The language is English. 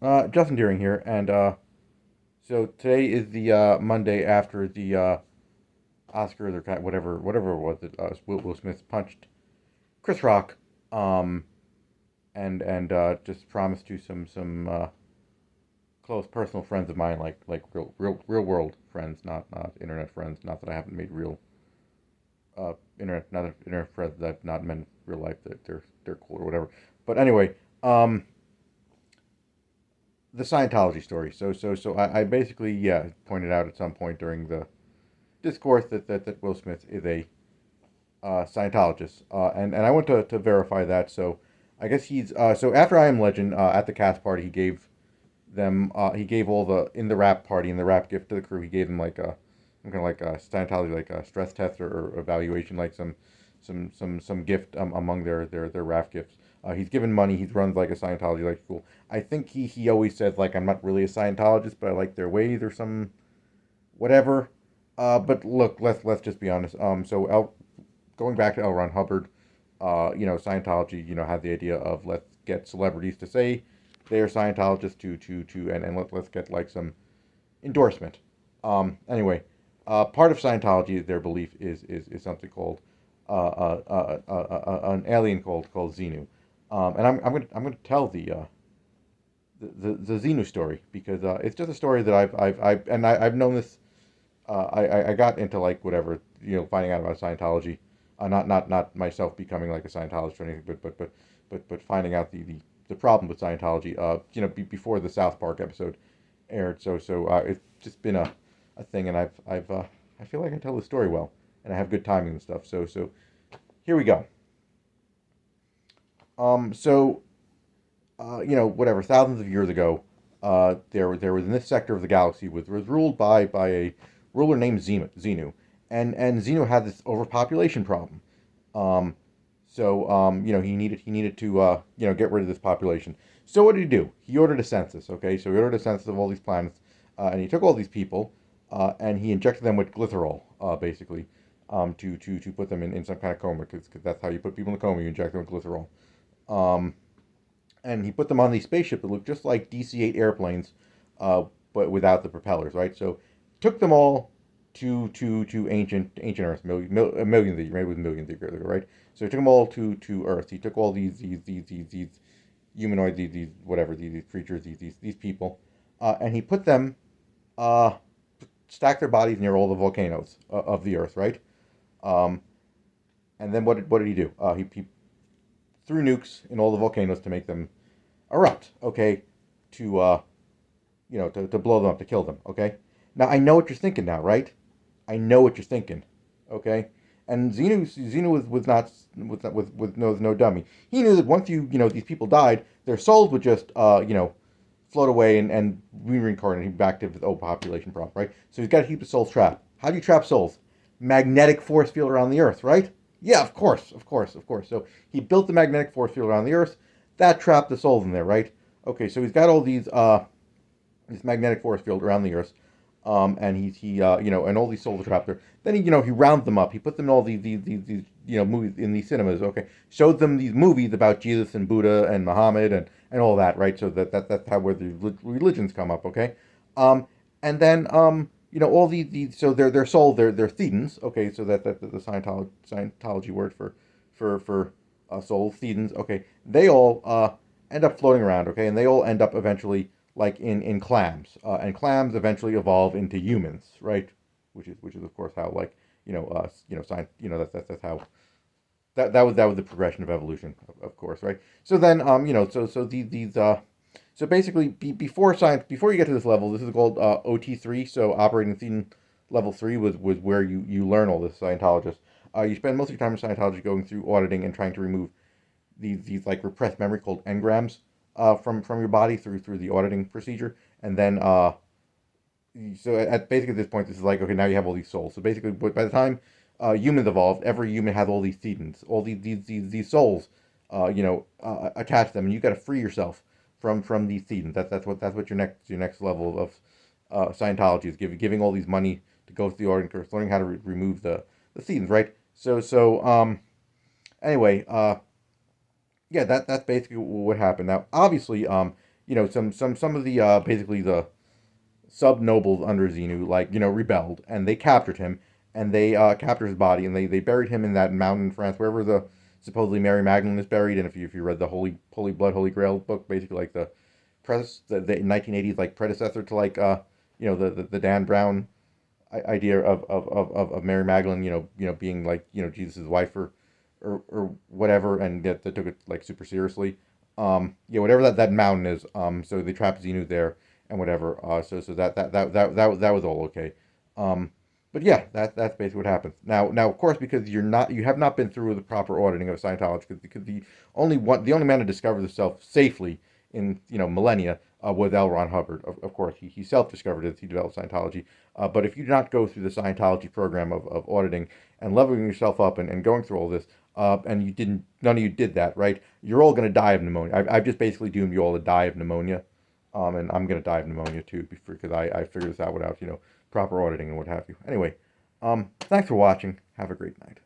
Justin Deering here, and so today is the Monday after the Oscars or whatever it was that Will Smith punched Chris Rock, um, and just promised to some close personal friends of mine, like real world friends, not internet friends. Not that I haven't made real not internet friends that I've not met in real life that they're cool or whatever. But anyway, um, the Scientology story. So I basically pointed out at some point during the discourse that Will Smith is a Scientologist, and I went to verify that. So I guess he's so after I Am Legend at the cast party he gave all the in the rap party in the rap gift to the crew, he gave them like a kind of like a Scientology like a stress test or evaluation, like some gift among their rap gifts. He's given money. He runs like a Scientology like school. I think he always says like, I'm not really a Scientologist, but I like their ways or some whatever. But look, let's just be honest. Going back to L. Ron Hubbard, Scientology, had the idea of let's get celebrities to say they are Scientologists and let's get like some endorsement. Anyway, part of Scientology, their belief is something called an alien called Xenu, and I'm gonna tell the Xenu story because it's just a story that I've known this. I got into like whatever finding out about Scientology, not myself becoming like a Scientologist or anything, but finding out the problem with Scientology. Before the South Park episode aired, so it's just been a thing, and I feel like I tell the story well, and I have good timing and stuff. So here we go. So whatever, thousands of years ago, there was in this sector of the galaxy was ruled by a ruler named Xenu, and Xenu had this overpopulation problem. Um, he needed to get rid of this population. So what did he do? He ordered a census. Okay, so he ordered a census of all these planets, and he took all these people, and he injected them with glycerol, basically, to put them in some kind of coma, because that's how you put people in a coma. You inject them with glycerol. Um, and he put them on these spaceships that looked just like DC-8 airplanes, but without the propellers, right? So took them all to ancient Earth, millions of years, maybe it was millions of years ago, right? So he took them all to Earth. He took all these humanoids, these whatever these creatures, these people, and he put them uh, stacked their bodies near all the volcanoes of the Earth, right? Um, and then what did he do? He threw nukes in all the volcanoes to make them erupt, okay, to blow them up, to kill them, okay. Now I know what you're thinking now, right? I know what you're thinking, okay. And Xenu was no dummy. He knew that once these people died, their souls would just float away and reincarnate back to the old population problem, right? So he's got to keep the souls trapped. How do you trap souls? Magnetic force field around the Earth, right? Yeah, of course. So he built the magnetic force field around the Earth. That trapped the souls in there, right? Okay, so he's got all these this magnetic force field around the Earth, and and all these souls are trapped there. Then he rounds them up. He put them in all these movies in these cinemas. Okay, showed them these movies about Jesus and Buddha and Muhammad and all that, right? So that's how where the religions come up. Okay, and then all these so their soul they're thetans. Okay, so that the Scientology word for soul thetans. Okay, they all end up floating around. Okay, and they all end up eventually like in clams, and clams eventually evolve into humans, right? Which is of course how like science that's how that was the progression of evolution, of course, right? So then so basically before science before you get to this level, this is called OT3. So operating thetan level 3 was where you learn all this Scientologist. You spend most of your time in Scientology going through auditing and trying to remove these like repressed memory called engrams from your body through the auditing procedure, and then so at basically this point, this is like, okay, now you have all these souls. So basically, by the time humans evolved, every human has all these thetans, all these souls, attached to them, and you got to free yourself from these thetans. That's what your next level of Scientology is giving all these money to go through the auditing course, learning how to remove the thetans, right? So anyway, yeah, that's basically what happened. Now, obviously, some of the basically the sub nobles under Xenu, like, rebelled, and they captured him, and they captured his body, and they buried him in that mountain in France, wherever the supposedly Mary Magdalene is buried. And if you read the Holy Blood, Holy Grail book, basically like the 1980s like predecessor to like the Dan Brown idea of Mary Magdalene, being like Jesus' wife or whatever, and that took it like super seriously. Yeah, whatever that mountain is. So they trapped Xenu there and whatever. So that was all okay. Um, but yeah, that's basically what happens. Now of course, because you have not been through the proper auditing of Scientology, because the only man to discover himself safely in millennia was L. Ron Hubbard. Of course, he self discovered it. He developed Scientology. But if you do not go through the Scientology program of auditing and leveling yourself up and going through all this, and none of you did that, right? You're all going to die of pneumonia. I've just basically doomed you all to die of pneumonia, and I'm going to die of pneumonia too, because I figured this out without proper auditing and what have you. Anyway, thanks for watching. Have a great night.